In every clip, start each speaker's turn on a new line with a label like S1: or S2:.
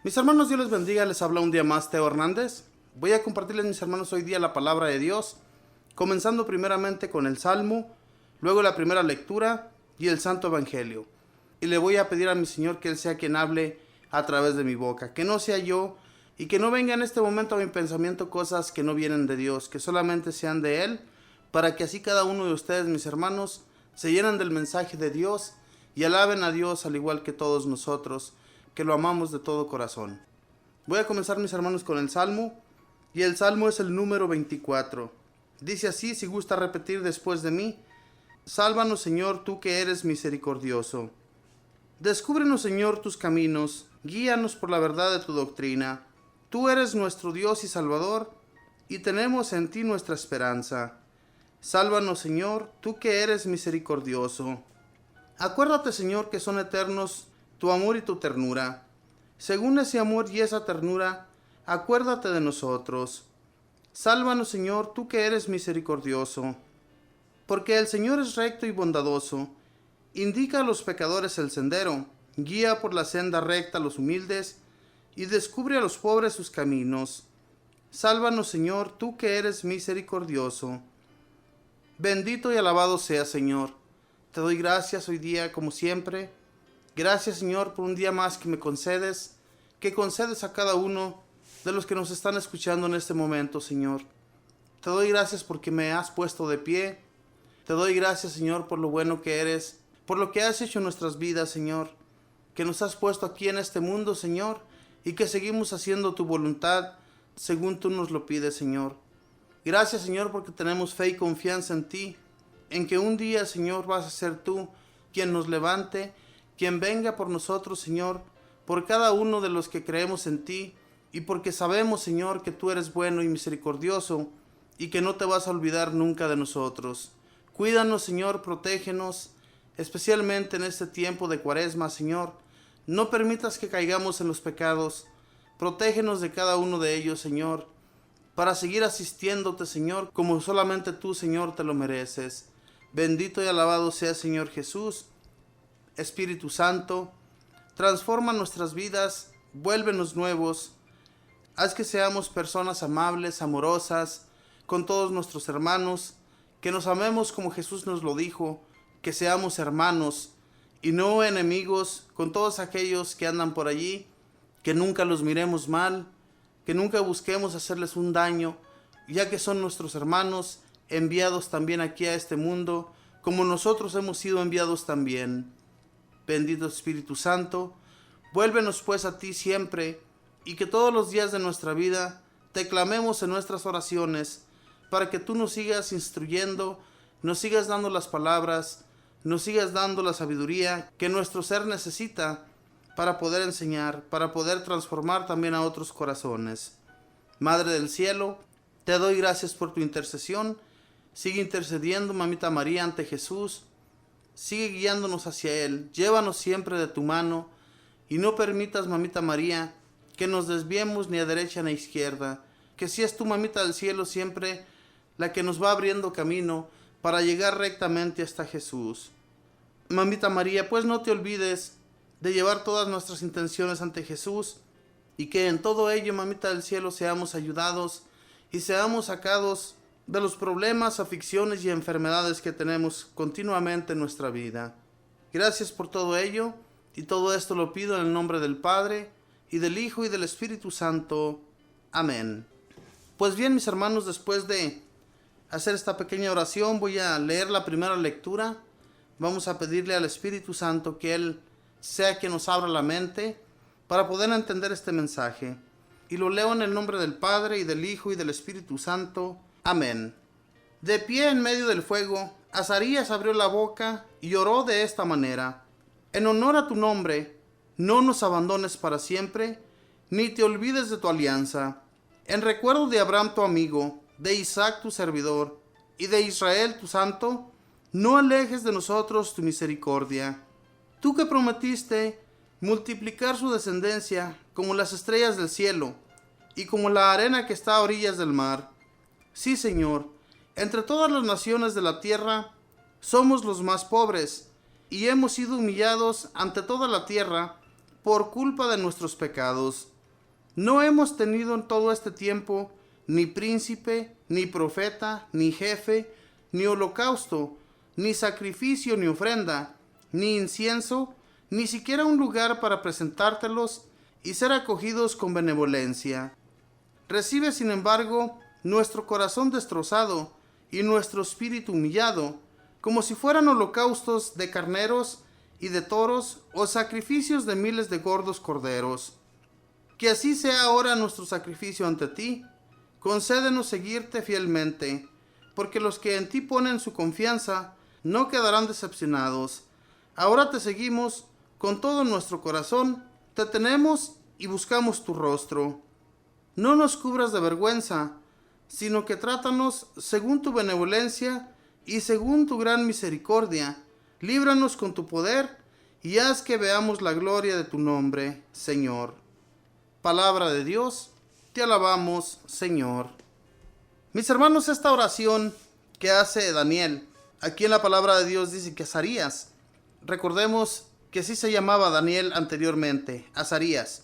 S1: Mis hermanos, Dios les bendiga, les habla un día más Teo Hernández. Voy a compartirles, mis hermanos, hoy día la palabra de Dios, comenzando primeramente con el Salmo, luego la primera lectura y el Santo Evangelio. Y le voy a pedir a mi Señor que Él sea quien hable a través de mi boca, que no sea yo y que no venga en este momento a mi pensamiento cosas que no vienen de Dios, que solamente sean de Él, para que así cada uno de ustedes, mis hermanos, se llenen del mensaje de Dios y alaben a Dios al igual que todos nosotros, que lo amamos de todo corazón. Voy a comenzar, mis hermanos, con el Salmo, y el Salmo es el número 24. Dice así, si gusta repetir después de mí: Sálvanos, Señor, tú que eres misericordioso. Descúbrenos, Señor, tus caminos, guíanos por la verdad de tu doctrina. Tú eres nuestro Dios y Salvador, y tenemos en ti nuestra esperanza. Sálvanos, Señor, tú que eres misericordioso. Acuérdate, Señor, que son eternos tu amor y tu ternura. Según ese amor y esa ternura, acuérdate de nosotros. Sálvanos, Señor, tú que eres misericordioso. Porque el Señor es recto y bondadoso, indica a los pecadores el sendero, guía por la senda recta a los humildes, y descubre a los pobres sus caminos. Sálvanos, Señor, tú que eres misericordioso. Bendito y alabado sea, Señor. Te doy gracias hoy día, como siempre. Gracias, Señor, por un día más que me concedes, que concedes a cada uno de los que nos están escuchando en este momento, Señor. Te doy gracias porque me has puesto de pie. Te doy gracias, Señor, por lo bueno que eres, por lo que has hecho en nuestras vidas, Señor, que nos has puesto aquí en este mundo, Señor, y que seguimos haciendo tu voluntad según tú nos lo pides, Señor. Gracias, Señor, porque tenemos fe y confianza en ti, en que un día, Señor, vas a ser tú quien nos levante, quien venga por nosotros, Señor, por cada uno de los que creemos en ti, y porque sabemos, Señor, que tú eres bueno y misericordioso, y que no te vas a olvidar nunca de nosotros. Cuídanos, Señor, protégenos, especialmente en este tiempo de Cuaresma, Señor. No permitas que caigamos en los pecados. Protégenos de cada uno de ellos, Señor, para seguir asistiéndote, Señor, como solamente tú, Señor, te lo mereces. Bendito y alabado sea, Señor Jesús. Espíritu Santo, transforma nuestras vidas, vuélvenos nuevos. Haz que seamos personas amables, amorosas, con todos nuestros hermanos, que nos amemos como Jesús nos lo dijo, que seamos hermanos y no enemigos con todos aquellos que andan por allí, que nunca los miremos mal, que nunca busquemos hacerles un daño, ya que son nuestros hermanos, enviados también aquí a este mundo, como nosotros hemos sido enviados también. Bendito Espíritu Santo, vuélvenos pues a ti siempre, y que todos los días de nuestra vida te clamemos en nuestras oraciones, para que tú nos sigas instruyendo, nos sigas dando las palabras, nos sigas dando la sabiduría que nuestro ser necesita para poder enseñar, para poder transformar también a otros corazones. Madre del cielo, te doy gracias por tu intercesión. Sigue intercediendo, Mamita María, ante Jesús. Sigue guiándonos hacia Él. Llévanos siempre de tu mano y no permitas, Mamita María, que nos desviemos ni a derecha ni a izquierda. Que si es tu Mamita del cielo siempre la que nos va abriendo camino para llegar rectamente hasta Jesús. Mamita María, pues no te olvides de llevar todas nuestras intenciones ante Jesús, y que en todo ello, Mamita del cielo, seamos ayudados y seamos sacados de los problemas, aflicciones y enfermedades que tenemos continuamente en nuestra vida. Gracias por todo ello, y todo esto lo pido en el nombre del Padre, y del Hijo, y del Espíritu Santo. Amén. Pues bien, mis hermanos, después de hacer esta pequeña oración, voy a leer la primera lectura. Vamos a pedirle al Espíritu Santo que Él sea quien nos abra la mente para poder entender este mensaje. Y lo leo en el nombre del Padre, y del Hijo, y del Espíritu Santo. Amén. De pie en medio del fuego, Azarías abrió la boca y oró de esta manera: En honor a tu nombre, no nos abandones para siempre, ni te olvides de tu alianza. En recuerdo de Abraham tu amigo, de Isaac tu servidor, y de Israel tu santo, no alejes de nosotros tu misericordia. Tú que prometiste multiplicar su descendencia como las estrellas del cielo, y como la arena que está a orillas del mar. Sí, Señor, entre todas las naciones de la tierra, somos los más pobres, y hemos sido humillados ante toda la tierra por culpa de nuestros pecados. No hemos tenido en todo este tiempo ni príncipe, ni profeta, ni jefe, ni holocausto, ni sacrificio, ni ofrenda, ni incienso, ni siquiera un lugar para presentártelos y ser acogidos con benevolencia. Recibe, sin embargo, nuestro corazón destrozado y nuestro espíritu humillado, como si fueran holocaustos de carneros y de toros o sacrificios de miles de gordos corderos. Que así sea ahora nuestro sacrificio ante ti. Concédenos seguirte fielmente, porque los que en ti ponen su confianza no quedarán decepcionados. Ahora te seguimos con todo nuestro corazón, te tenemos y buscamos tu rostro. No nos cubras de vergüenza, sino que trátanos según tu benevolencia y según tu gran misericordia. Líbranos con tu poder y haz que veamos la gloria de tu nombre, Señor. Palabra de Dios, te alabamos, Señor. Mis hermanos, esta oración que hace Daniel, aquí en la palabra de Dios dice que Azarías, recordemos que sí se llamaba Daniel anteriormente, Azarías.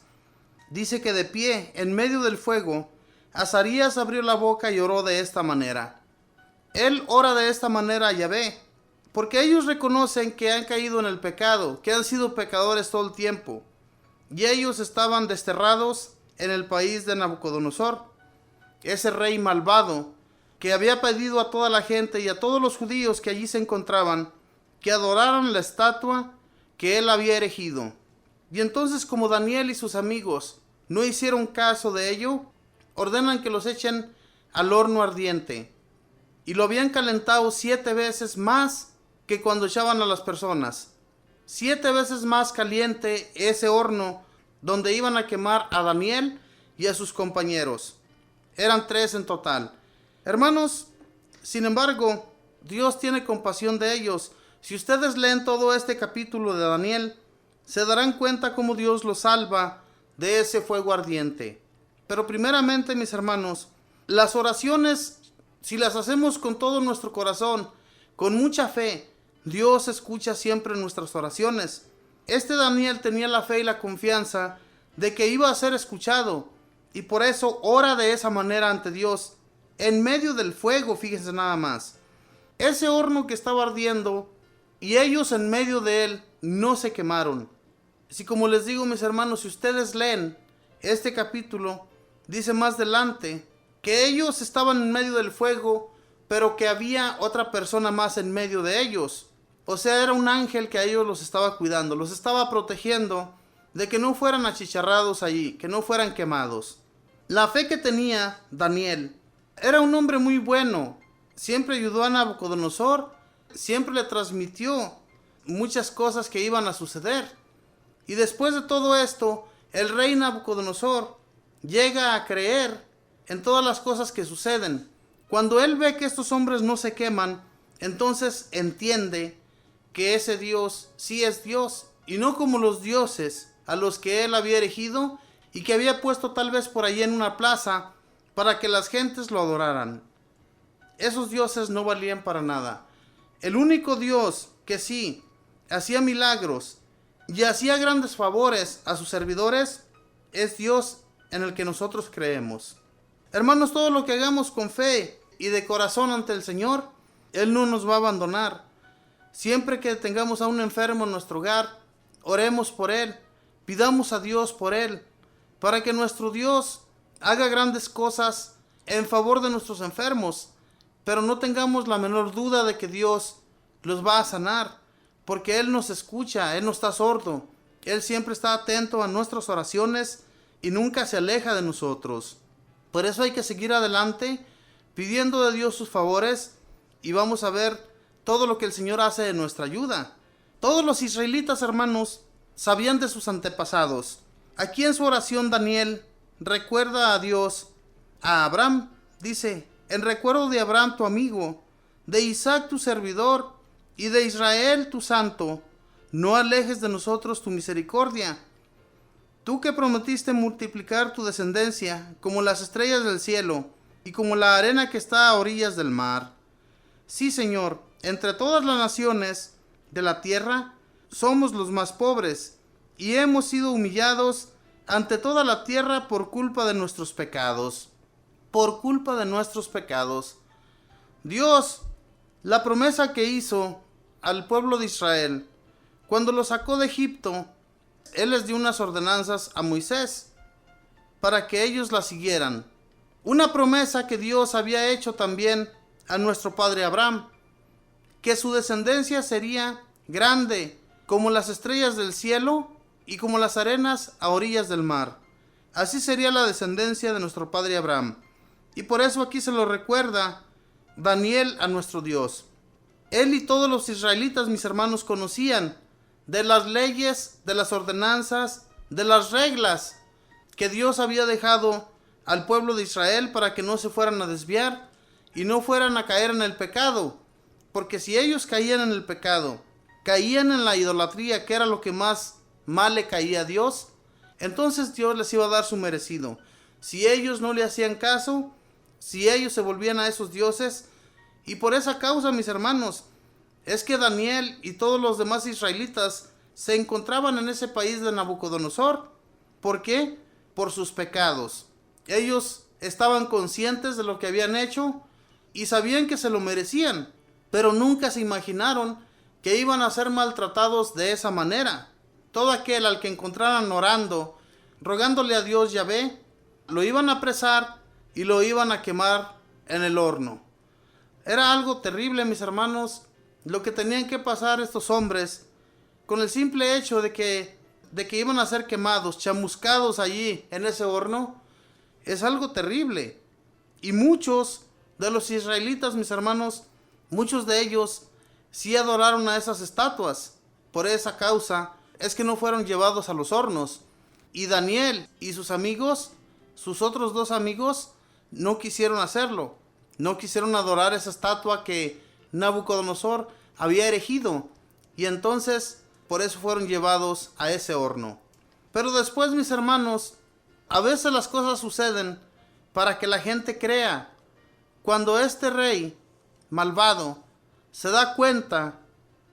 S1: Dice que de pie, en medio del fuego, Azarías abrió la boca y oró de esta manera. Él ora de esta manera a Yahvé, porque ellos reconocen que han caído en el pecado, que han sido pecadores todo el tiempo. Y ellos estaban desterrados en el país de Nabucodonosor, ese rey malvado que había pedido a toda la gente y a todos los judíos que allí se encontraban que adoraran la estatua que él había erigido. Y entonces, como Daniel y sus amigos no hicieron caso de ello, ordenan que los echen al horno ardiente. Y lo habían calentado 7 veces más que cuando echaban a las personas. 7 veces más caliente ese horno donde iban a quemar a Daniel y a sus compañeros. Eran 3 en total. Hermanos, sin embargo, Dios tiene compasión de ellos. Si ustedes leen todo este capítulo de Daniel, se darán cuenta cómo Dios los salva de ese fuego ardiente. Pero primeramente, mis hermanos, las oraciones, si las hacemos con todo nuestro corazón, con mucha fe, Dios escucha siempre nuestras oraciones. Este Daniel tenía la fe y la confianza de que iba a ser escuchado, y por eso ora de esa manera ante Dios, en medio del fuego. Fíjense nada más, ese horno que estaba ardiendo, y ellos en medio de él no se quemaron. Si, como les digo, mis hermanos, si ustedes leen este capítulo, dice más adelante que ellos estaban en medio del fuego, pero que había otra persona más en medio de ellos. O sea, era un ángel que a ellos los estaba cuidando, los estaba protegiendo de que no fueran achicharrados allí, que no fueran quemados. La fe que tenía Daniel, era un hombre muy bueno, siempre ayudó a Nabucodonosor, siempre le transmitió muchas cosas que iban a suceder. Y después de todo esto, el rey Nabucodonosor llega a creer en todas las cosas que suceden. Cuando él ve que estos hombres no se queman, entonces entiende que ese Dios sí es Dios, y no como los dioses a los que él había erigido y que había puesto tal vez por allí en una plaza para que las gentes lo adoraran. Esos dioses no valían para nada. El único Dios que sí hacía milagros y hacía grandes favores a sus servidores es Dios en el que nosotros creemos. Hermanos, todo lo que hagamos con fe y de corazón ante el Señor, Él no nos va a abandonar. Siempre que tengamos a un enfermo en nuestro hogar, oremos por él, pidamos a Dios por él, para que nuestro Dios haga grandes cosas en favor de nuestros enfermos, pero no tengamos la menor duda de que Dios los va a sanar, porque Él nos escucha, Él no está sordo, Él siempre está atento a nuestras oraciones y nunca se aleja de nosotros. Por eso hay que seguir adelante, pidiendo de Dios sus favores, y vamos a ver todo lo que el Señor hace en nuestra ayuda. Todos los israelitas, hermanos, sabían de sus antepasados. Aquí en su oración Daniel recuerda a Dios, a Abraham, dice: en recuerdo de Abraham tu amigo, de Isaac tu servidor, y de Israel tu santo, no alejes de nosotros tu misericordia. Tú que prometiste multiplicar tu descendencia como las estrellas del cielo, y como la arena que está a orillas del mar. Sí, Señor, entre todas las naciones de la tierra somos los más pobres, y hemos sido humillados ante toda la tierra por culpa de nuestros pecados. Por culpa de nuestros pecados. Dios, la promesa que hizo al pueblo de Israel, cuando lo sacó de Egipto, Él les dio unas ordenanzas a Moisés para que ellos la siguieran. Una promesa que Dios había hecho también a nuestro padre Abraham, que su descendencia sería grande como las estrellas del cielo y como las arenas a orillas del mar. Así sería la descendencia de nuestro padre Abraham. Y por eso aquí se lo recuerda Daniel a nuestro Dios. Él y todos los israelitas, mis hermanos, conocían de las leyes, de las ordenanzas, de las reglas que Dios había dejado al pueblo de Israel para que no se fueran a desviar y no fueran a caer en el pecado. Porque si ellos caían en el pecado, caían en la idolatría, que era lo que más mal le caía a Dios, entonces Dios les iba a dar su merecido. Si ellos no le hacían caso, si ellos se volvían a esos dioses, y por esa causa, mis hermanos, es que Daniel y todos los demás israelitas se encontraban en ese país de Nabucodonosor. ¿Por qué? Por sus pecados. Ellos estaban conscientes de lo que habían hecho y sabían que se lo merecían, pero nunca se imaginaron que iban a ser maltratados de esa manera. Todo aquel al que encontraran orando, rogándole a Dios Yahvé, lo iban a apresar y lo iban a quemar en el horno. Era algo terrible, mis hermanos, lo que tenían que pasar estos hombres con el simple hecho de que iban a ser quemados, chamuscados allí en ese horno. Es algo terrible. Y muchos de los israelitas, mis hermanos, muchos de ellos sí adoraron a esas estatuas. Por esa causa es que no fueron llevados a los hornos. Y Daniel y sus amigos, sus otros dos amigos, no quisieron hacerlo. No quisieron adorar esa estatua que Nabucodonosor había erigido. Y entonces, por eso fueron llevados a ese horno. Pero después, mis hermanos, a veces las cosas suceden para que la gente crea. Cuando este rey malvado se da cuenta,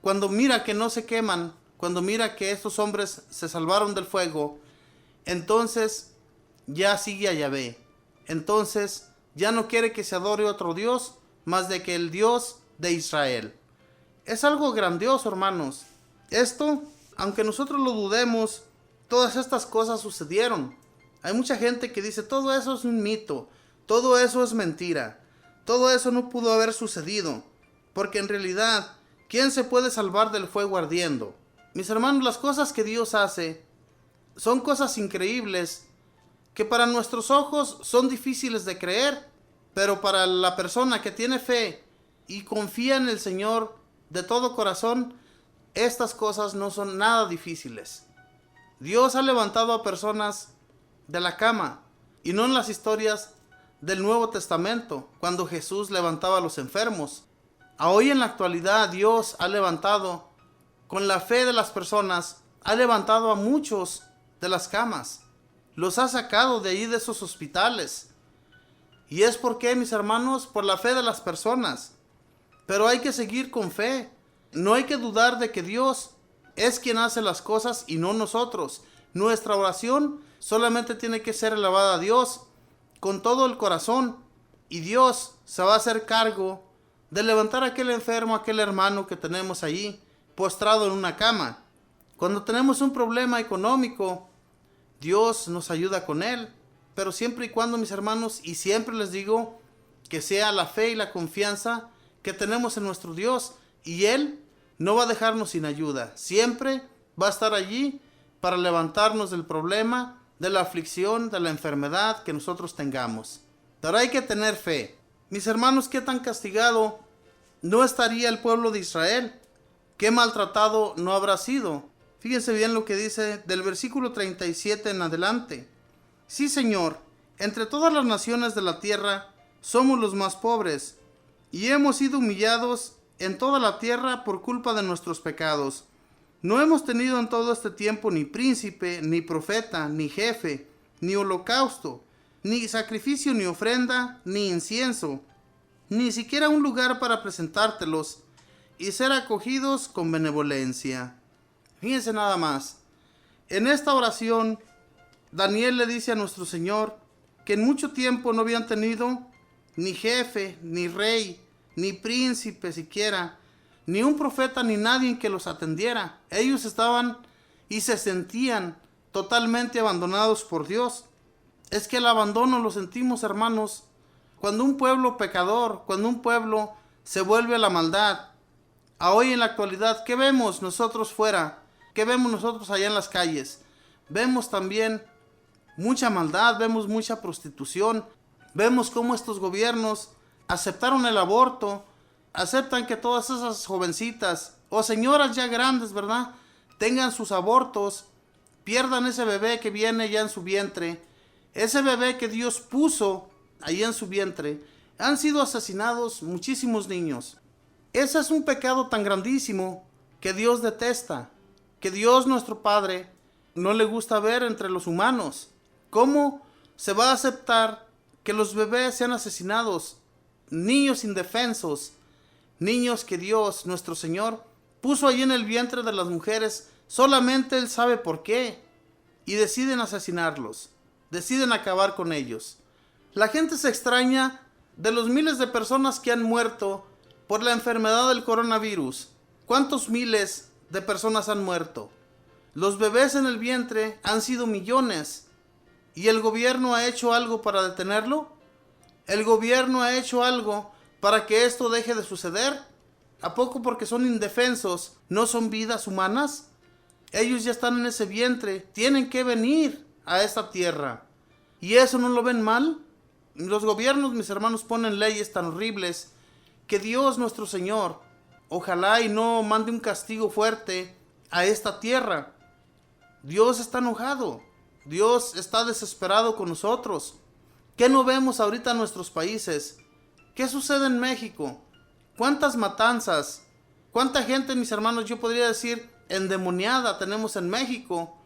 S1: cuando mira que no se queman, cuando mira que estos hombres se salvaron del fuego, entonces ya sigue a Yahvé. Entonces ya no quiere que se adore otro Dios más de que el Dios de Israel. Es algo grandioso, hermanos. Esto, aunque nosotros lo dudemos, todas estas cosas sucedieron. Hay mucha gente que dice, todo eso es un mito, todo eso es mentira, todo eso no pudo haber sucedido, porque en realidad, ¿quién se puede salvar del fuego ardiendo? Mis hermanos, las cosas que Dios hace son cosas increíbles que para nuestros ojos son difíciles de creer, pero para la persona que tiene fe y confía en el Señor de todo corazón, estas cosas no son nada difíciles. Dios ha levantado a personas de la cama, y no en las historias del Nuevo Testamento, cuando Jesús levantaba a los enfermos. Hoy en la actualidad Dios ha levantado, con la fe de las personas, ha levantado a muchos de las camas. Los ha sacado de ahí, de esos hospitales. ¿Y es por qué, mis hermanos? Por la fe de las personas. Pero hay que seguir con fe. No hay que dudar de que Dios es quien hace las cosas y no nosotros. Nuestra oración solamente tiene que ser elevada a Dios con todo el corazón. Y Dios se va a hacer cargo de levantar a aquel enfermo, a aquel hermano que tenemos allí, postrado en una cama. Cuando tenemos un problema económico, Dios nos ayuda con él. Pero siempre y cuando, mis hermanos, y siempre les digo, que sea la fe y la confianza que tenemos en nuestro Dios. Y Él no va a dejarnos sin ayuda. Siempre va a estar allí para levantarnos del problema, de la aflicción, de la enfermedad que nosotros tengamos. Pero hay que tener fe. Mis hermanos, ¿qué tan castigado no estaría el pueblo de Israel? ¿Qué maltratado no habrá sido? Fíjense bien lo que dice del versículo 37 en adelante. Sí, Señor, entre todas las naciones de la tierra somos los más pobres, y hemos sido humillados en toda la tierra por culpa de nuestros pecados. No hemos tenido en todo este tiempo ni príncipe, ni profeta, ni jefe, ni holocausto, ni sacrificio, ni ofrenda, ni incienso, ni siquiera un lugar para presentártelos y ser acogidos con benevolencia. Fíjense nada más. En esta oración, Daniel le dice a nuestro Señor que en mucho tiempo no habían tenido ni jefe, ni rey, ni príncipe siquiera, ni un profeta, ni nadie que los atendiera. Ellos estaban y se sentían totalmente abandonados por Dios. Es que el abandono lo sentimos, hermanos, cuando un pueblo pecador, cuando un pueblo se vuelve a la maldad. A hoy en la actualidad, ¿qué vemos nosotros fuera? ¿Qué vemos nosotros allá en las calles? Vemos también mucha maldad, vemos mucha prostitución, vemos cómo estos gobiernos aceptaron el aborto, aceptan que todas esas jovencitas o señoras ya grandes, ¿verdad?, tengan sus abortos, pierdan ese bebé que viene ya en su vientre, ese bebé que Dios puso ahí en su vientre. Han sido asesinados muchísimos niños. Ese es un pecado tan grandísimo que Dios detesta, que Dios nuestro Padre no le gusta ver entre los humanos. ¿Cómo se va a aceptar que los bebés sean asesinados? Niños indefensos, niños que Dios, nuestro Señor, puso allí en el vientre de las mujeres, solamente Él sabe por qué, y deciden asesinarlos, deciden acabar con ellos. La gente se extraña de los miles de personas que han muerto por la enfermedad del coronavirus. ¿Cuántos miles de personas han muerto? Los bebés en el vientre han sido millones. ¿Y el gobierno ha hecho algo para detenerlo? ¿El gobierno ha hecho algo para que esto deje de suceder? ¿A poco porque son indefensos no son vidas humanas? Ellos ya están en ese vientre, tienen que venir a esta tierra. ¿Y eso no lo ven mal? Los gobiernos, mis hermanos, ponen leyes tan horribles que Dios nuestro Señor, ojalá y no mande un castigo fuerte a esta tierra. Dios está enojado. Dios está desesperado con nosotros. ¿Qué no vemos ahorita en nuestros países? ¿Qué sucede en México? ¿Cuántas matanzas? ¿Cuánta gente, mis hermanos, yo podría decir, endemoniada tenemos en México?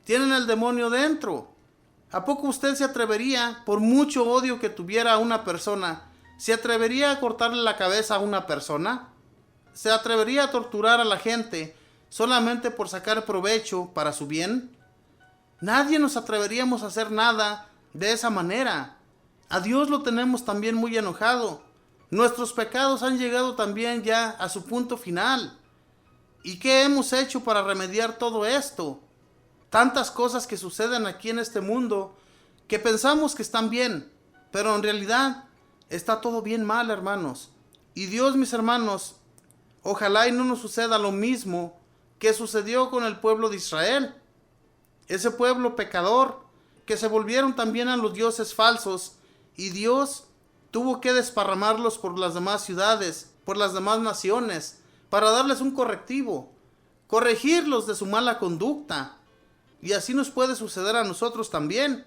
S1: Tienen el demonio dentro. ¿A poco usted se atrevería, por mucho odio que tuviera a una persona, se atrevería a cortarle la cabeza a una persona? ¿Se atrevería a torturar a la gente solamente por sacar provecho para su bien? Nadie nos atreveríamos a hacer nada de esa manera. A Dios lo tenemos también muy enojado. Nuestros pecados han llegado también ya a su punto final. ¿Y qué hemos hecho para remediar todo esto? Tantas cosas que suceden aquí en este mundo que pensamos que están bien, pero en realidad está todo bien mal, hermanos. Y Dios, mis hermanos, ojalá y no nos suceda lo mismo que sucedió con el pueblo de Israel. Ese pueblo pecador que se volvieron también a los dioses falsos, y Dios tuvo que desparramarlos por las demás ciudades, por las demás naciones, para darles un correctivo, corregirlos de su mala conducta. Y así nos puede suceder a nosotros también.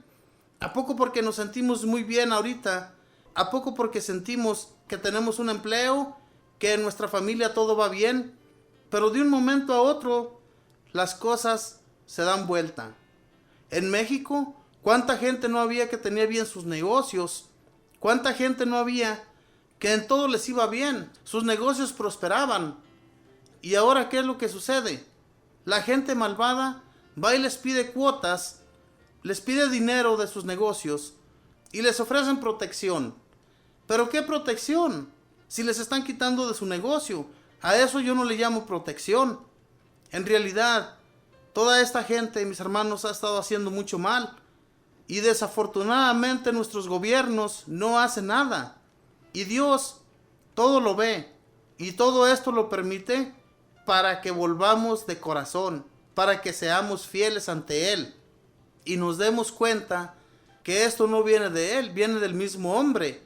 S1: ¿A poco porque nos sentimos muy bien ahorita? ¿A poco porque sentimos que tenemos un empleo, que en nuestra familia todo va bien? Pero de un momento a otro las cosas se dan vuelta. En México, ¿cuánta gente no había que tenía bien sus negocios? ¿Cuánta gente no había que en todo les iba bien? Sus negocios prosperaban. ¿Y ahora qué es lo que sucede? La gente malvada va y les pide cuotas, les pide dinero de sus negocios y les ofrecen protección. ¿Pero qué protección? Si les están quitando de su negocio, a eso yo no le llamo protección. En realidad, toda esta gente, mis hermanos, ha estado haciendo mucho mal. Y desafortunadamente nuestros gobiernos no hacen nada. Y Dios todo lo ve. Y todo esto lo permite para que volvamos de corazón, para que seamos fieles ante Él. Y nos demos cuenta que esto no viene de Él, viene del mismo hombre.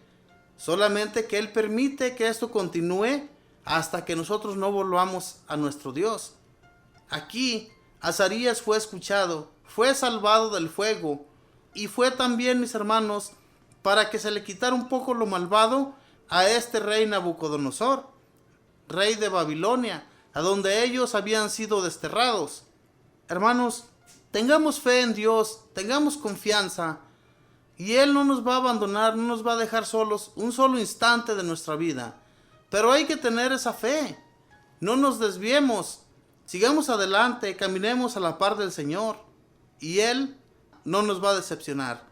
S1: Solamente que Él permite que esto continúe hasta que nosotros no volvamos a nuestro Dios. Aquí Azarías fue escuchado, fue salvado del fuego, y fue también, mis hermanos, para que se le quitara un poco lo malvado a este rey Nabucodonosor, rey de Babilonia, a donde ellos habían sido desterrados. Hermanos, tengamos fe en Dios, tengamos confianza, y Él no nos va a abandonar, no nos va a dejar solos un solo instante de nuestra vida. Pero hay que tener esa fe, no nos desviemos, sigamos adelante, caminemos a la par del Señor, y Él no nos va a decepcionar.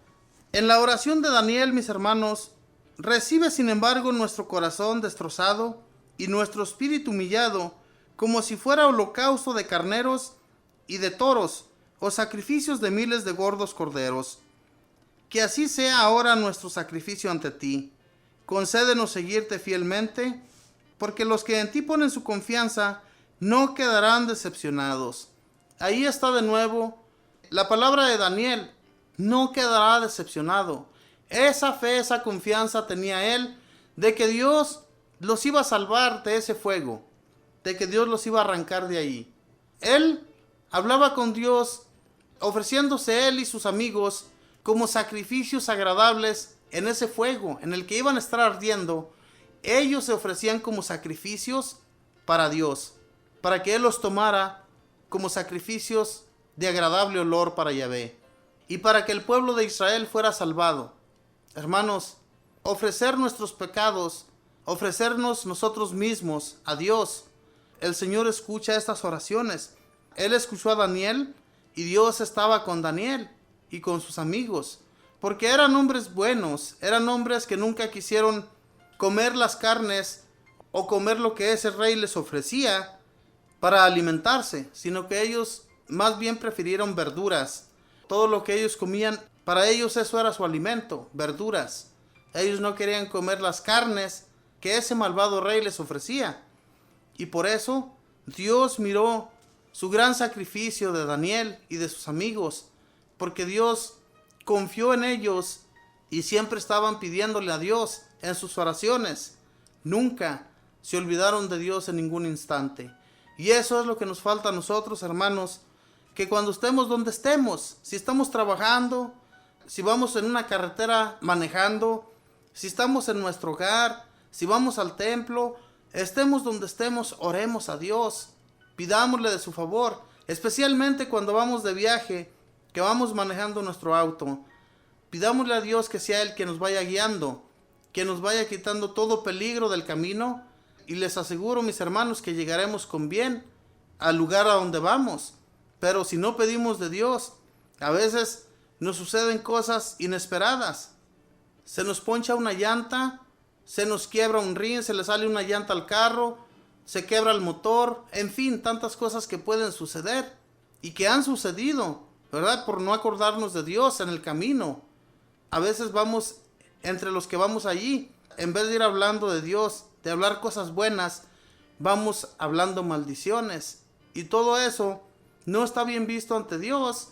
S1: En la oración de Daniel, mis hermanos, recibe sin embargo nuestro corazón destrozado y nuestro espíritu humillado, como si fuera holocausto de carneros y de toros, o sacrificios de miles de gordos corderos. Que así sea ahora nuestro sacrificio ante ti. Concédenos seguirte fielmente, porque los que en ti ponen su confianza no quedarán decepcionados. Ahí está de nuevo la palabra de Daniel: no quedará decepcionado. Esa fe, esa confianza tenía él de que Dios los iba a salvar de ese fuego, de que Dios los iba a arrancar de ahí. Él hablaba con Dios, ofreciéndose él y sus amigos como sacrificios agradables en ese fuego en el que iban a estar ardiendo. Ellos se ofrecían como sacrificios para Dios, para que Él los tomara como sacrificios de agradable olor para Yahvé, y para que el pueblo de Israel fuera salvado. Hermanos, ofrecer nuestros pecados, ofrecernos nosotros mismos a Dios. El Señor escucha estas oraciones. Él escuchó a Daniel y Dios estaba con Daniel y con sus amigos, porque eran hombres buenos, eran hombres que nunca quisieron comer las carnes o comer lo que ese rey les ofrecía para alimentarse, sino que ellos más bien prefirieron verduras. Todo lo que ellos comían, para ellos eso era su alimento, verduras. Ellos no querían comer las carnes que ese malvado rey les ofrecía. Y por eso Dios miró su gran sacrificio de Daniel y de sus amigos, porque Dios confió en ellos y siempre estaban pidiéndole a Dios en sus oraciones. Nunca se olvidaron de Dios en ningún instante. Y eso es lo que nos falta a nosotros, hermanos, que cuando estemos donde estemos, si estamos trabajando, si vamos en una carretera manejando, si estamos en nuestro hogar, si vamos al templo, estemos donde estemos, oremos a Dios, pidámosle de su favor, especialmente cuando vamos de viaje, que vamos manejando nuestro auto. Pidámosle a Dios que sea Él quien nos vaya guiando, que nos vaya quitando todo peligro del camino, y les aseguro, mis hermanos, que llegaremos con bien al lugar a donde vamos. Pero si no pedimos de Dios, a veces nos suceden cosas inesperadas. Se nos poncha una llanta, se nos quiebra un rin, se le sale una llanta al carro, se quebra el motor, en fin, tantas cosas que pueden suceder y que han sucedido, ¿verdad? Por no acordarnos de Dios en el camino. A veces vamos, entre los que vamos allí, en vez de ir hablando de Dios, de hablar cosas buenas, vamos hablando maldiciones. Y todo eso no está bien visto ante Dios,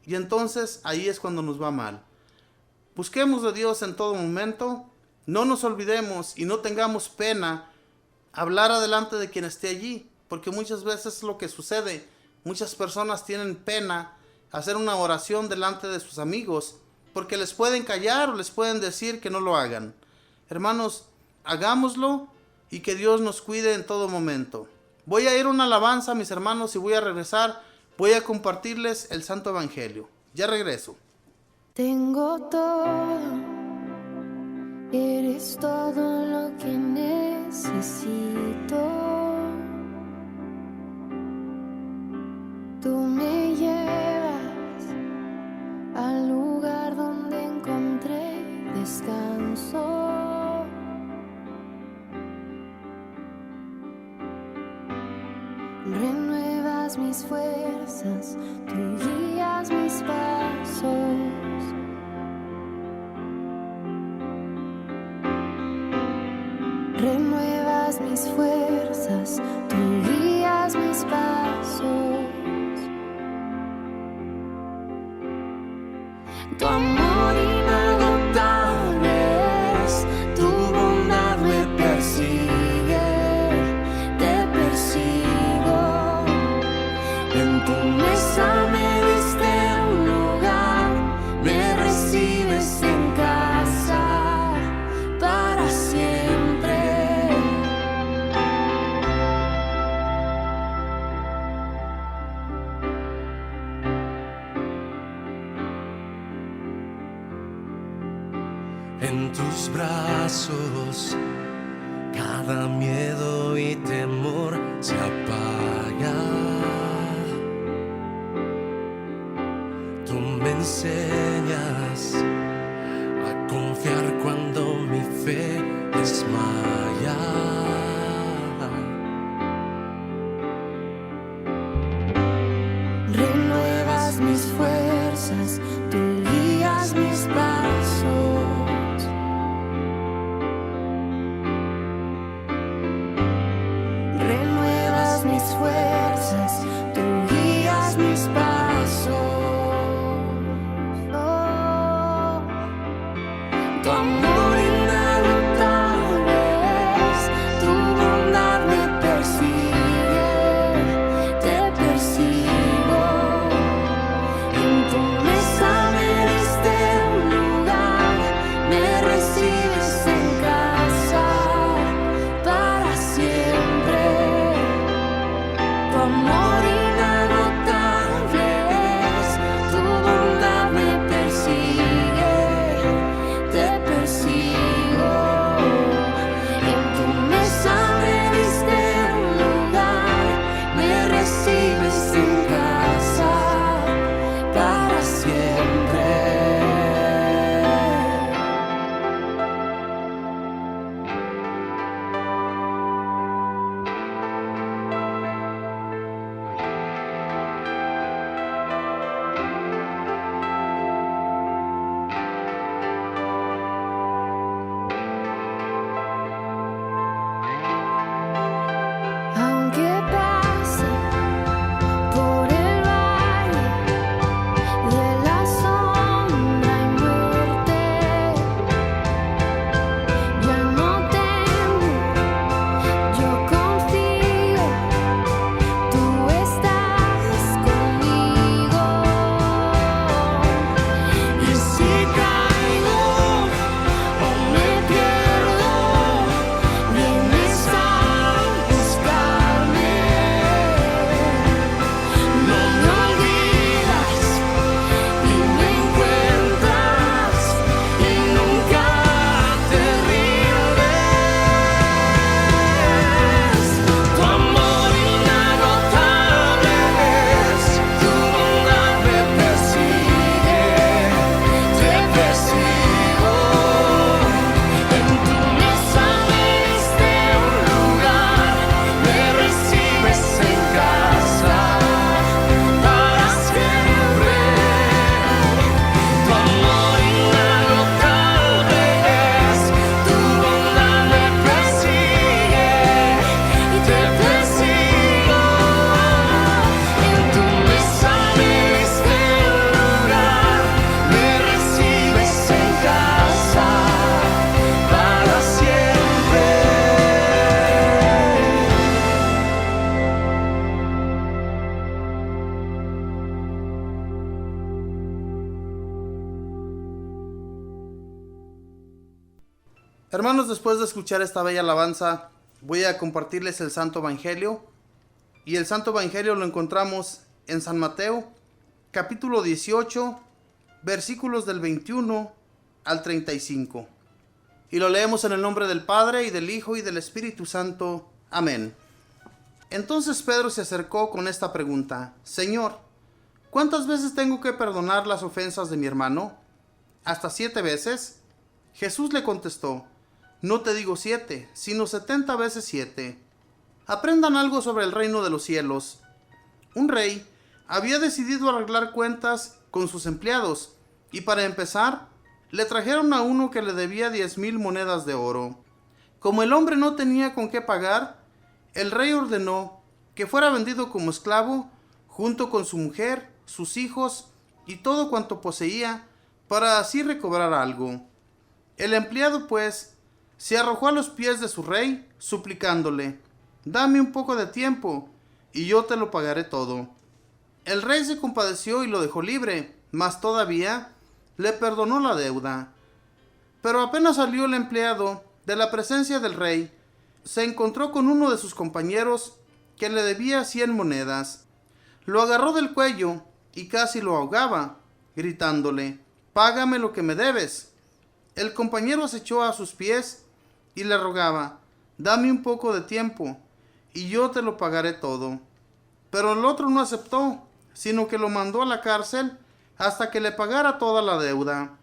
S1: y entonces ahí es cuando nos va mal. Busquemos de Dios en todo momento, no nos olvidemos y no tengamos pena hablar adelante de quien esté allí, porque muchas veces es lo que sucede. Muchas personas tienen pena hacer una oración delante de sus amigos, porque les pueden callar o les pueden decir que no lo hagan. Hermanos, hagámoslo y que Dios nos cuide en todo momento. Voy a ir a una alabanza, mis hermanos, y voy a regresar. Voy a compartirles el Santo Evangelio. Ya regreso.
S2: Tengo todo, eres todo lo que necesito. Tú me llevas al lugar donde encontré descanso. Renuevas mis fuerzas, tú guías mis pasos. Renuevas mis fuerzas, tú guías mis pasos. Tu amor inagotable es, tu bondad me persigue, te persigo. En tu mesa me diste un lugar, me recibes en casa para siempre.
S3: En tus brazos cada miedo y temor se apaga. Tú me enseñas
S2: Tu amor inagotable es, tu bondad me persigue, te persigo. En tu mesa me diste un lugar, me recibes en casa para siempre. Tu amor inagotable es, tu bondad me persigue, te persigo. En tu mesa me diste un lugar, me recibes en casa para siempre. Aunque pase por el valle de la sombra y muerte, ya no temo, yo confío, tú estás conmigo. Y si caigo o me pierdo, vienes a buscarme. No me olvidas y me encuentras y nunca te rindes. Tu amor inagotable es, tu bondad me persigue, te persigo. En tu mesa me diste un lugar, me recibes en casa para siempre. Tu amor inagotable es, tu bondad me persigue y te persigo. En tu mesa me diste un lugar, me recibes en casa para siempre.
S1: Hermanos, después de escuchar esta bella alabanza, voy a compartirles el Santo Evangelio. Y el Santo Evangelio lo encontramos en San Mateo, capítulo 18, versículos del 21 al 35. Y lo leemos en el nombre del Padre, y del Hijo, y del Espíritu Santo. Amén. Entonces Pedro se acercó con esta pregunta: Señor, ¿cuántas veces tengo que perdonar las ofensas de mi hermano? ¿Hasta 7 veces? Jesús le contestó: No te digo 7, sino 70 veces 7. Aprendan algo sobre el reino de los cielos. Un rey había decidido arreglar cuentas con sus empleados, y para empezar, le trajeron a uno que le debía 10,000 monedas de oro. Como el hombre no tenía con qué pagar, el rey ordenó que fuera vendido como esclavo, junto con su mujer, sus hijos y todo cuanto poseía, para así recobrar algo. El empleado, pues, se arrojó a los pies de su rey, suplicándole: Dame un poco de tiempo, y yo te lo pagaré todo. El rey se compadeció y lo dejó libre, mas todavía le perdonó la deuda. Pero apenas salió el empleado de la presencia del rey, se encontró con uno de sus compañeros que le debía 100 monedas. Lo agarró del cuello y casi lo ahogaba, gritándole: Págame lo que me debes. El compañero se echó a sus pies y le rogaba: Dame un poco de tiempo, y yo te lo pagaré todo. Pero el otro no aceptó, sino que lo mandó a la cárcel hasta que le pagara toda la deuda.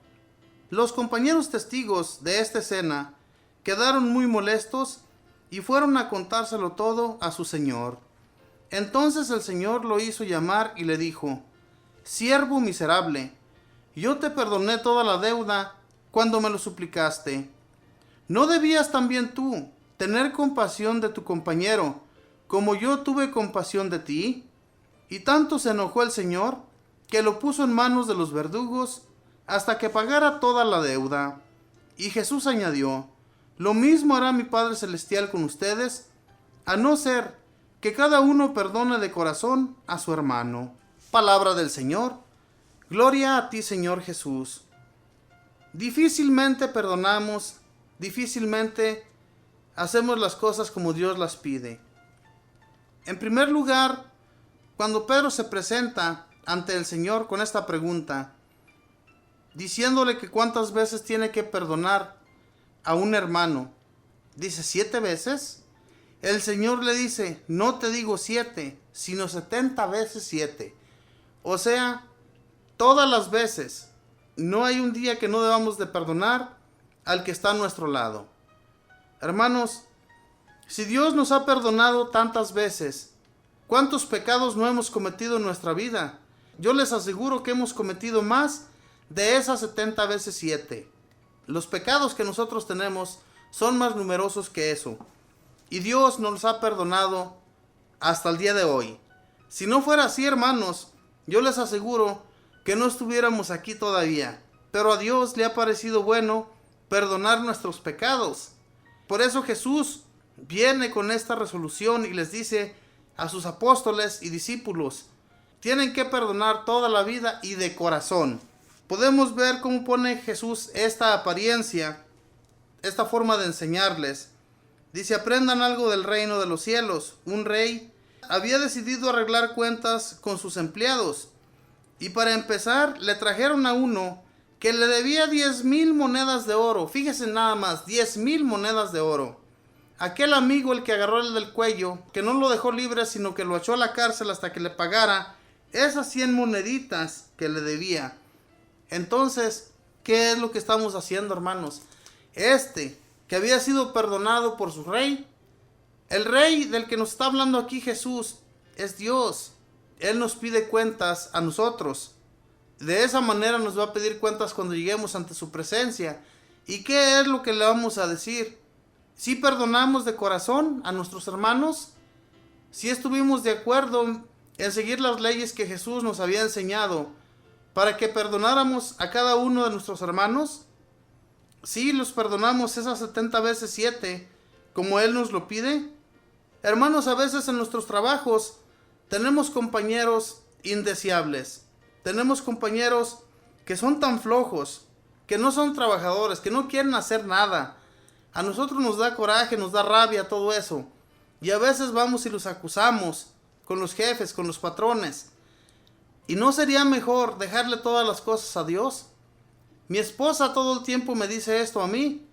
S1: Los compañeros testigos de esta escena quedaron muy molestos y fueron a contárselo todo a su señor. Entonces el señor lo hizo llamar y le dijo: Siervo miserable, yo te perdoné toda la deuda cuando me lo suplicaste. ¿No debías también tú tener compasión de tu compañero, como yo tuve compasión de ti? Y tanto se enojó el señor, que lo puso en manos de los verdugos hasta que pagara toda la deuda. Y Jesús añadió: lo mismo hará mi Padre Celestial con ustedes, a no ser que cada uno perdone de corazón a su hermano. Palabra del Señor. Gloria a ti, Señor Jesús. Difícilmente perdonamos, difícilmente hacemos las cosas como Dios las pide. En primer lugar, cuando Pedro se presenta ante el Señor con esta pregunta, diciéndole que cuántas veces tiene que perdonar a un hermano, dice 7 veces. El Señor le dice: no te digo 7, sino 70 veces 7. O sea, todas las veces. No hay un día que no debamos de perdonar al que está a nuestro lado. Hermanos, si Dios nos ha perdonado tantas veces, ¿cuántos pecados no hemos cometido en nuestra vida? Yo les aseguro que hemos cometido más de esas 70 veces 7. Los pecados que nosotros tenemos son más numerosos que eso. Y Dios nos ha perdonado hasta el día de hoy. Si no fuera así, hermanos, yo les aseguro que no estuviéramos aquí todavía. Pero a Dios le ha parecido bueno perdonar nuestros pecados. Por eso Jesús viene con esta resolución y les dice a sus apóstoles y discípulos: tienen que perdonar toda la vida y de corazón. Podemos ver cómo pone Jesús esta apariencia, esta forma de enseñarles. Dice: aprendan algo del reino de los cielos. Un rey había decidido arreglar cuentas con sus empleados. Y para empezar, le trajeron a uno que le debía 10,000 monedas de oro. Fíjense nada más, 10,000 monedas de oro. Aquel amigo, el que agarró el del cuello, que no lo dejó libre, sino que lo echó a la cárcel hasta que le pagara esas 100 moneditas que le debía. Entonces, ¿qué es lo que estamos haciendo, hermanos? Que había sido perdonado por su rey, el rey del que nos está hablando aquí Jesús, es Dios. Él nos pide cuentas a nosotros. De esa manera nos va a pedir cuentas cuando lleguemos ante su presencia. ¿Y qué es lo que le vamos a decir? ¿Sí perdonamos de corazón a nuestros hermanos? ¿Sí estuvimos de acuerdo en seguir las leyes que Jesús nos había enseñado para que perdonáramos a cada uno de nuestros hermanos? ¿Sí los perdonamos esas 70 veces 7 como Él nos lo pide? Hermanos, a veces en nuestros trabajos tenemos compañeros indeseables. Tenemos compañeros que son tan flojos, que no son trabajadores, que no quieren hacer nada. A nosotros nos da coraje, nos da rabia todo eso. Y a veces vamos y los acusamos con los jefes, con los patrones. ¿Y no sería mejor dejarle todas las cosas a Dios? Mi esposa todo el tiempo me dice esto a mí.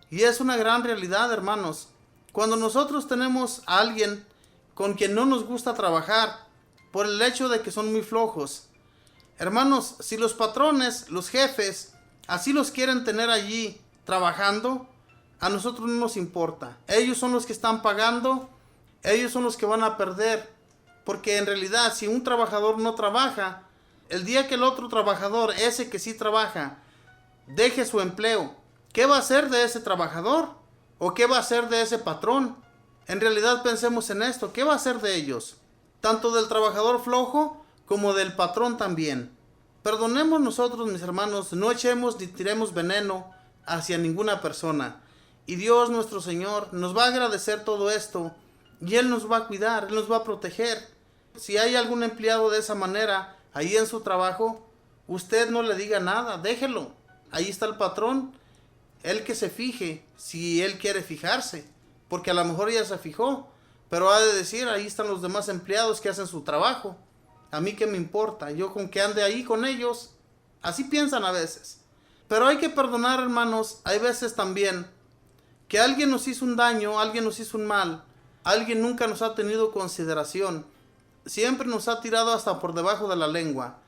S1: Y es una gran realidad, hermanos. Cuando nosotros tenemos a alguien con quien no nos gusta trabajar por el hecho de que son muy flojos. Hermanos, si los patrones, los jefes, así los quieren tener allí trabajando, a nosotros no nos importa. Ellos son los que están pagando, ellos son los que van a perder. Porque en realidad, si un trabajador no trabaja, el día que el otro trabajador, ese que sí trabaja, deje su empleo, ¿qué va a hacer de ese trabajador? ¿O qué va a hacer de ese patrón? En realidad pensemos en esto, ¿qué va a hacer de ellos? Tanto del trabajador flojo como del patrón también. Perdonemos nosotros, mis hermanos, no echemos ni tiremos veneno hacia ninguna persona. Y Dios nuestro Señor nos va a agradecer todo esto y Él nos va a cuidar, Él nos va a proteger. Si hay algún empleado de esa manera ahí en su trabajo, usted no le diga nada, déjelo. Ahí está el patrón, él que se fije si él quiere fijarse, porque a lo mejor ya se fijó, pero ha de decir, ahí están los demás empleados que hacen su trabajo. A mí qué me importa, yo con que ande ahí con ellos. Así piensan a veces. Pero hay que perdonar, hermanos. Hay veces también que alguien nos hizo un daño, alguien nos hizo un mal, alguien nunca nos ha tenido consideración, siempre nos ha tirado hasta por debajo de la lengua,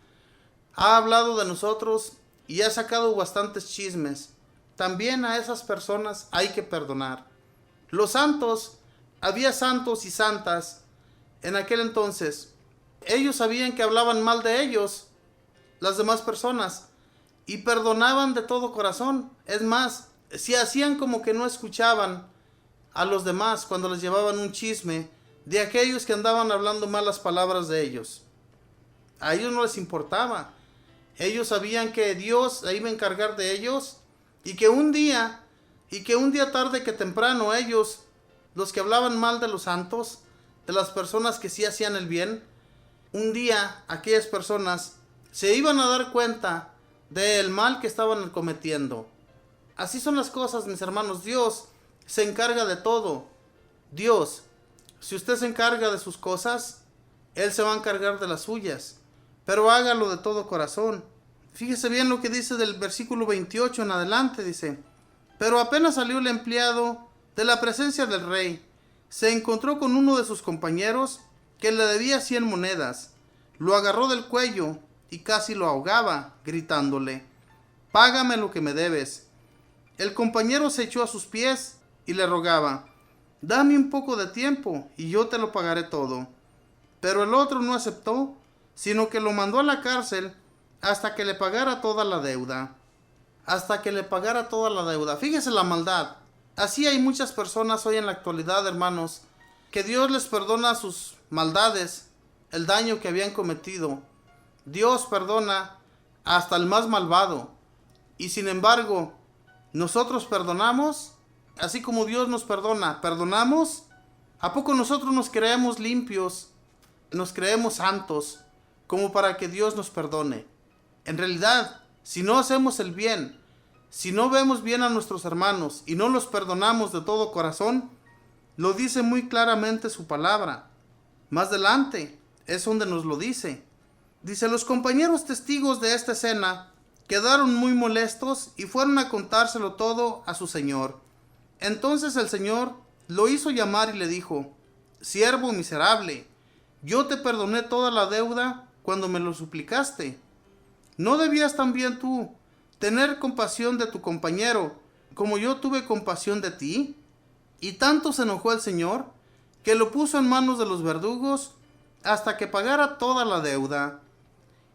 S1: ha hablado de nosotros y ha sacado bastantes chismes. También a esas personas hay que perdonar. Los santos, había santos y santas en aquel entonces. Ellos sabían que hablaban mal de ellos, las demás personas, y perdonaban de todo corazón. Es más, si hacían como que no escuchaban a los demás cuando les llevaban un chisme de aquellos que andaban hablando malas palabras de ellos. A ellos no les importaba. Ellos sabían que Dios iba a encargar de ellos Y que un día tarde que temprano ellos, los que hablaban mal de los santos, de las personas que sí hacían el bien, un día aquellas personas se iban a dar cuenta del mal que estaban cometiendo. Así son las cosas, mis hermanos. Dios se encarga de todo. Dios, si usted se encarga de sus cosas, Él se va a encargar de las suyas. Pero hágalo de todo corazón. Fíjese bien lo que dice del versículo 28 en adelante, dice: pero apenas salió el empleado de la presencia del rey, se encontró con uno de sus compañeros que le debía 100 monedas. Lo agarró del cuello y casi lo ahogaba, gritándole: págame lo que me debes. El compañero se echó a sus pies y le rogaba: dame un poco de tiempo y yo te lo pagaré todo. Pero el otro no aceptó, sino que lo mandó a la cárcel hasta que le pagara toda la deuda. Hasta que le pagara toda la deuda. Fíjese la maldad. Así hay muchas personas hoy en la actualidad, hermanos, que Dios les perdona sus maldades, el daño que habían cometido. Dios perdona hasta el más malvado. Y sin embargo, nosotros perdonamos, así como Dios nos perdona, ¿perdonamos? ¿A poco nosotros nos creemos limpios, nos creemos santos, como para que Dios nos perdone? En realidad, si no hacemos el bien, si no vemos bien a nuestros hermanos y no los perdonamos de todo corazón, lo dice muy claramente su palabra. Más adelante es donde nos lo dice. Dice: los compañeros testigos de esta escena quedaron muy molestos y fueron a contárselo todo a su señor. Entonces el señor lo hizo llamar y le dijo: siervo miserable, yo te perdoné toda la deuda cuando me lo suplicaste. ¿No debías también tú tener compasión de tu compañero, como yo tuve compasión de ti? Y tanto se enojó el Señor, que lo puso en manos de los verdugos hasta que pagara toda la deuda.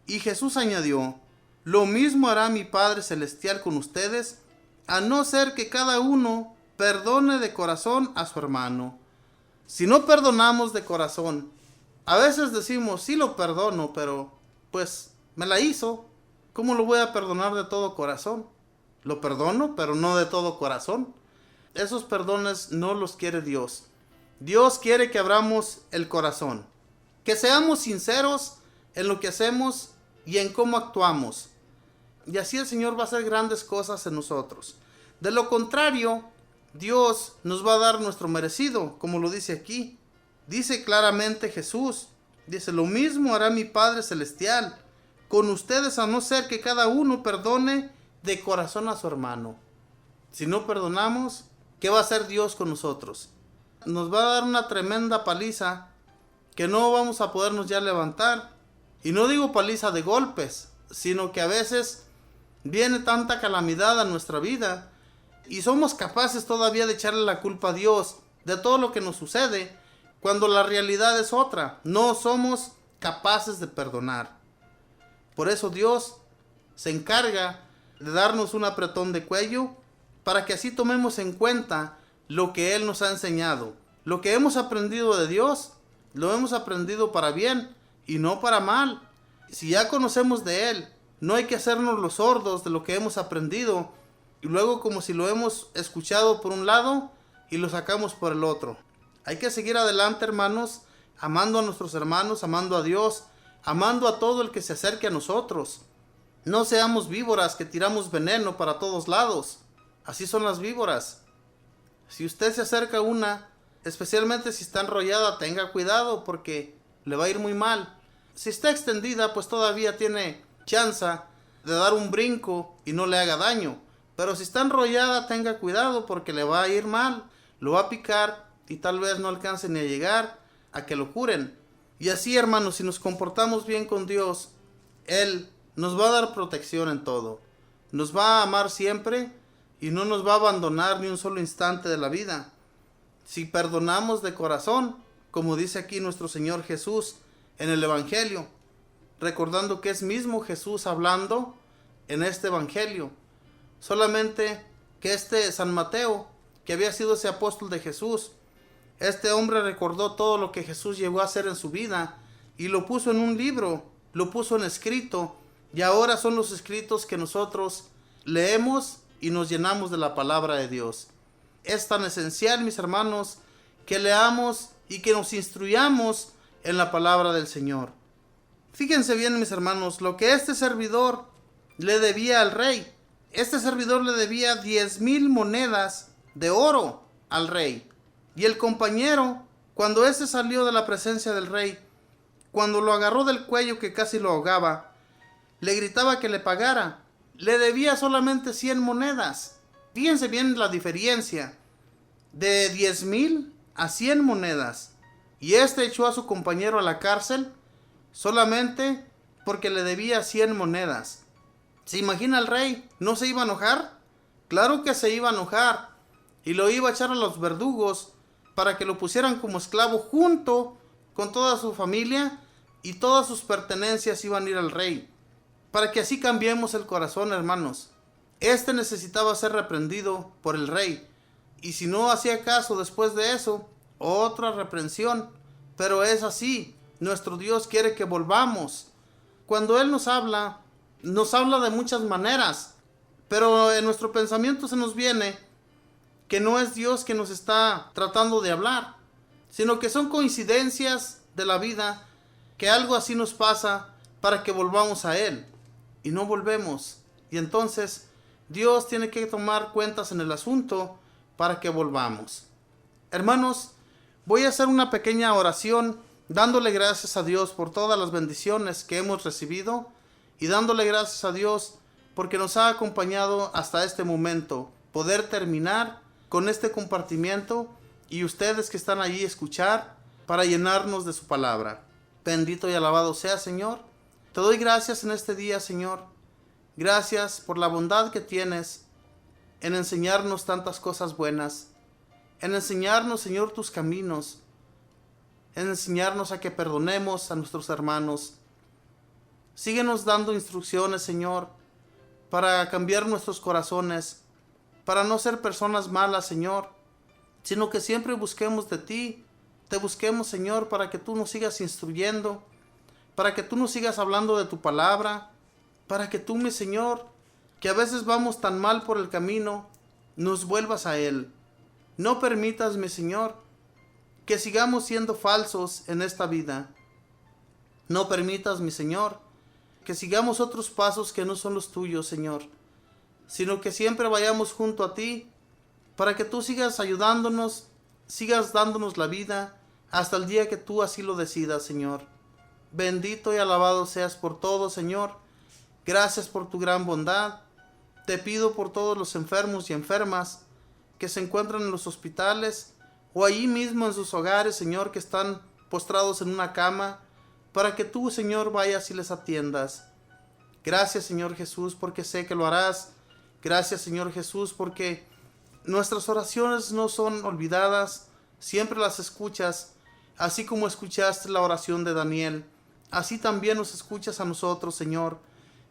S1: Y Jesús añadió: lo mismo hará mi Padre Celestial con ustedes, a no ser que cada uno perdone de corazón a su hermano. Si no perdonamos de corazón, a veces decimos: sí lo perdono, pero pues me la hizo. ¿Cómo lo voy a perdonar de todo corazón? Lo perdono, pero no de todo corazón. Esos perdones no los quiere Dios. Dios quiere que abramos el corazón, que seamos sinceros en lo que hacemos y en cómo actuamos. Y así el Señor va a hacer grandes cosas en nosotros. De lo contrario, Dios nos va a dar nuestro merecido, como lo dice aquí. Dice claramente Jesús, dice: lo mismo hará mi Padre Celestial con ustedes, a no ser que cada uno perdone de corazón a su hermano. Si no perdonamos, ¿qué va a hacer Dios con nosotros? Nos va a dar una tremenda paliza que no vamos a podernos ya levantar. Y no digo paliza de golpes, sino que a veces viene tanta calamidad a nuestra vida y somos capaces todavía de echarle la culpa a Dios de todo lo que nos sucede, cuando la realidad es otra. No somos capaces de perdonar. Por eso Dios se encarga de darnos un apretón de cuello para que así tomemos en cuenta lo que Él nos ha enseñado. Lo que hemos aprendido de Dios, lo hemos aprendido para bien y no para mal. Si ya conocemos de Él, no hay que hacernos los sordos de lo que hemos aprendido y luego como si lo hemos escuchado por un lado y lo sacamos por el otro. Hay que seguir adelante, hermanos, amando a nuestros hermanos, amando a Dios, amando a todo el que se acerque a nosotros. No seamos víboras que tiramos veneno para todos lados. Así son las víboras. Si usted se acerca a una, especialmente si está enrollada, tenga cuidado porque le va a ir muy mal. Si está extendida, pues todavía tiene chance de dar un brinco y no le haga daño. Pero si está enrollada, tenga cuidado porque le va a ir mal. Lo va a picar y tal vez no alcance ni a llegar a que lo curen. Y así, hermanos, si nos comportamos bien con Dios, Él nos va a dar protección en todo. Nos va a amar siempre y no nos va a abandonar ni un solo instante de la vida. Si perdonamos de corazón, como dice aquí nuestro Señor Jesús en el Evangelio, recordando que es mismo Jesús hablando en este Evangelio. Solamente que San Mateo, que había sido ese apóstol de Jesús, este hombre recordó todo lo que Jesús llegó a hacer en su vida y lo puso en un libro, lo puso en escrito, y ahora son los escritos que nosotros leemos y nos llenamos de la palabra de Dios. Es tan esencial, mis hermanos, que leamos y que nos instruyamos en la palabra del Señor. Fíjense bien, mis hermanos, lo que este servidor le debía al rey. Este servidor le debía 10,000 monedas de oro al rey. Y el compañero, cuando éste salió de la presencia del rey, cuando lo agarró del cuello que casi lo ahogaba, le gritaba que le pagara. Le debía solamente 100 monedas. Fíjense bien la diferencia. De 10,000 a 100 monedas. Y este echó a su compañero a la cárcel solamente porque le debía 100 monedas. ¿Se imagina el rey? ¿No se iba a enojar? Claro que se iba a enojar. Y lo iba a echar a los verdugos para que lo pusieran como esclavo junto con toda su familia, y todas sus pertenencias iban a ir al rey. Para que así cambiemos el corazón, hermanos. Este necesitaba ser reprendido por el rey. Y si no hacía caso después de eso, otra reprensión. Pero es así. Nuestro Dios quiere que volvamos. Cuando Él nos habla de muchas maneras. Pero en nuestro pensamiento se nos viene que no es Dios que nos está tratando de hablar, sino que son coincidencias de la vida, que algo así nos pasa para que volvamos a Él. Y no volvemos. Y entonces Dios tiene que tomar cuentas en el asunto para que volvamos. Hermanos, voy a hacer una pequeña oración dándole gracias a Dios por todas las bendiciones que hemos recibido y dándole gracias a Dios porque nos ha acompañado hasta este momento, poder terminar con este compartimiento y ustedes que están allí escuchar para llenarnos de su palabra. Bendito y alabado sea, Señor. Te doy gracias en este día, Señor. Gracias por la bondad que tienes en enseñarnos tantas cosas buenas, en enseñarnos, Señor, tus caminos, en enseñarnos a que perdonemos a nuestros hermanos. Síguenos dando instrucciones, Señor, para cambiar nuestros corazones, para no ser personas malas, Señor, sino que siempre busquemos de ti. Te busquemos, Señor, para que tú nos sigas instruyendo, para que tú nos sigas hablando de tu palabra, para que tú, mi Señor, que a veces vamos tan mal por el camino, nos vuelvas a Él. No permitas, mi Señor, que sigamos siendo falsos en esta vida. No permitas, mi Señor, que sigamos otros pasos que no son los tuyos, Señor, sino que siempre vayamos junto a ti, para que tú sigas ayudándonos, sigas dándonos la vida, hasta el día que tú así lo decidas, Señor. Bendito y alabado seas por todo, Señor. Gracias por tu gran bondad. Te pido por todos los enfermos y enfermas que se encuentran en los hospitales o allí mismo en sus hogares, Señor, que están postrados en una cama, para que tú, Señor, vayas y les atiendas. Gracias, Señor Jesús, porque sé que lo harás. Gracias, Señor Jesús, porque nuestras oraciones no son olvidadas, siempre las escuchas, así como escuchaste la oración de Daniel. Así también nos escuchas a nosotros, Señor,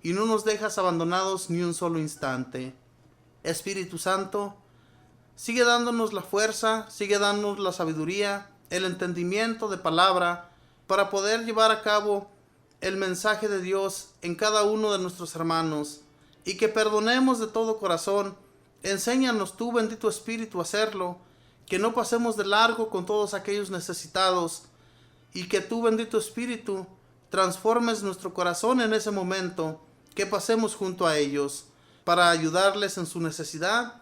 S1: y no nos dejas abandonados ni un solo instante. Espíritu Santo, sigue dándonos la fuerza, sigue dándonos la sabiduría, el entendimiento de palabra, para poder llevar a cabo el mensaje de Dios en cada uno de nuestros hermanos, y que perdonemos de todo corazón. Enséñanos tú, bendito Espíritu, a hacerlo, que no pasemos de largo con todos aquellos necesitados, y que tú, bendito Espíritu, transformes nuestro corazón en ese momento, que pasemos junto a ellos, para ayudarles en su necesidad,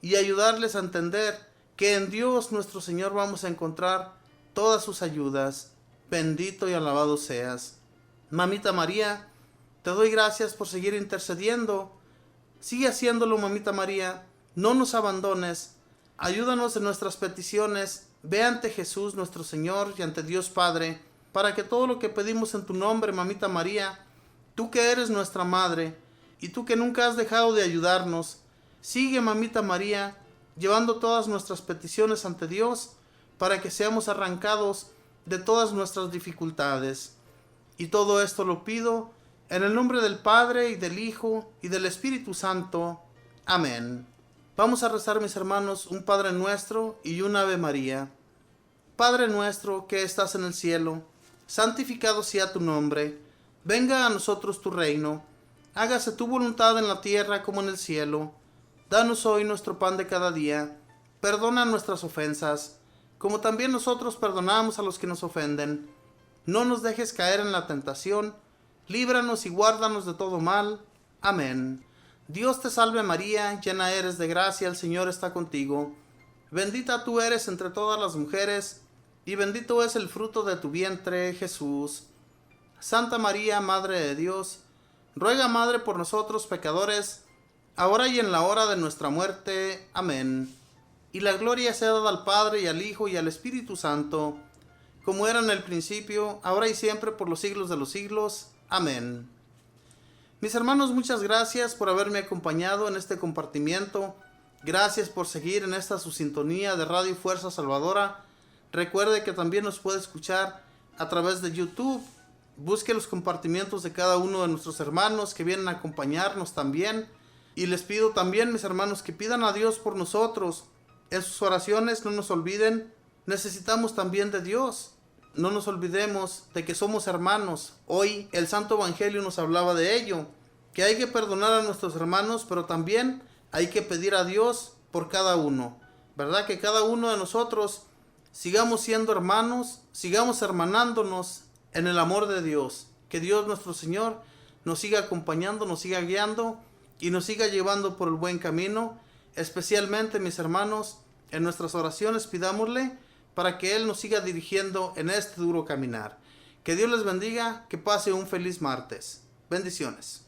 S1: y ayudarles a entender que en Dios nuestro Señor vamos a encontrar todas sus ayudas. Bendito y alabado seas. Mamita María, te doy gracias por seguir intercediendo. Sigue haciéndolo, Mamita María. No nos abandones. Ayúdanos en nuestras peticiones. Ve ante Jesús nuestro Señor y ante Dios Padre, para que todo lo que pedimos en tu nombre, Mamita María, tú que eres nuestra Madre, y tú que nunca has dejado de ayudarnos, sigue, Mamita María, llevando todas nuestras peticiones ante Dios, para que seamos arrancados de todas nuestras dificultades. Y todo esto lo pido en el nombre del Padre, y del Hijo, y del Espíritu Santo. Amén. Vamos a rezar, mis hermanos, un Padre Nuestro y un Ave María. Padre nuestro que estás en el cielo, santificado sea tu nombre. Venga a nosotros tu reino. Hágase tu voluntad en la tierra como en el cielo. Danos hoy nuestro pan de cada día. Perdona nuestras ofensas, como también nosotros perdonamos a los que nos ofenden. No nos dejes caer en la tentación. Líbranos y guárdanos de todo mal. Amén. Dios te salve María, llena eres de gracia, el Señor está contigo. Bendita tú eres entre todas las mujeres, y bendito es el fruto de tu vientre, Jesús. Santa María, Madre de Dios, ruega, Madre, por nosotros pecadores, ahora y en la hora de nuestra muerte. Amén. Y la gloria sea dada al Padre, y al Hijo, y al Espíritu Santo, como era en el principio, ahora y siempre, por los siglos de los siglos. Amén. Mis hermanos, muchas gracias por haberme acompañado en este compartimiento. Gracias por seguir en esta su sintonía de Radio Fuerza Salvadora. Recuerde que también nos puede escuchar a través de YouTube. Busque los compartimientos de cada uno de nuestros hermanos que vienen a acompañarnos también. Y les pido también, mis hermanos, que pidan a Dios por nosotros. En sus oraciones no nos olviden, necesitamos también de Dios. No nos olvidemos de que somos hermanos. Hoy el Santo Evangelio nos hablaba de ello, que hay que perdonar a nuestros hermanos, pero también hay que pedir a Dios por cada uno. ¿Verdad? Que cada uno de nosotros sigamos siendo hermanos, sigamos hermanándonos en el amor de Dios. Que Dios nuestro Señor nos siga acompañando, nos siga guiando y nos siga llevando por el buen camino. Especialmente, mis hermanos, en nuestras oraciones pidámosle para que Él nos siga dirigiendo en este duro caminar. Que Dios les bendiga, que pase un feliz martes. Bendiciones.